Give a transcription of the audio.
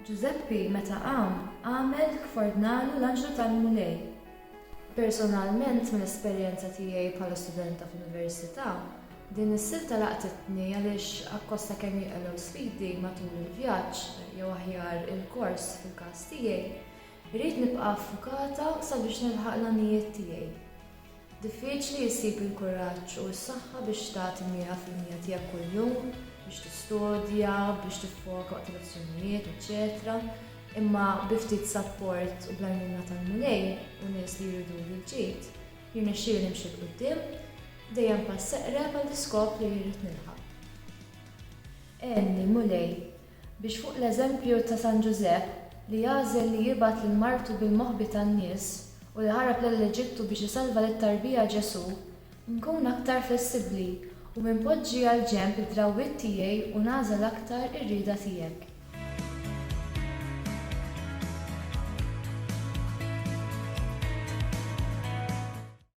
Giuseppe meta għamel kfordnalu l-Anġlu tal-Mulej. Personalment mill-esperjenza tiegħi bħala studenta fl-Università, din is-silta laqtitni għaliex akkosta kemm jiqgħu sfidi matul il-vjaġġ jew aħjar il-kors fil-każ tiegħi, irrid nibqa' affukata sabiex nilħaq l-għanijiet tiegħi. Diffiċli jsib il-kuraġġ u s-saħħa biex tagħti 100% tiegħek kuljum, biex tistudja, biex tiffoka waqt lezzjonijiet, eċetera. Imma bi ftit support u bl-għajnuna tal-Mulej u nies li jridu l-ġid, jirnexxieli nimxi l-qudiem, dejjem pass seqreb għall-iskop li jrid nilħaq. Enni Mulej biex fuq l-eżempju ta' San Giuseppe li għażel li jibgħat lil martu bil-moħħbi tan-nies u li ħarab lill-Eġittu biex isalva lit-tarbija Ġesu, nkun aktar flessibbli u minpoġġi għal ġenb id-drawwiet tiegħi u nagħżel aktar ir-rieda tiegħek.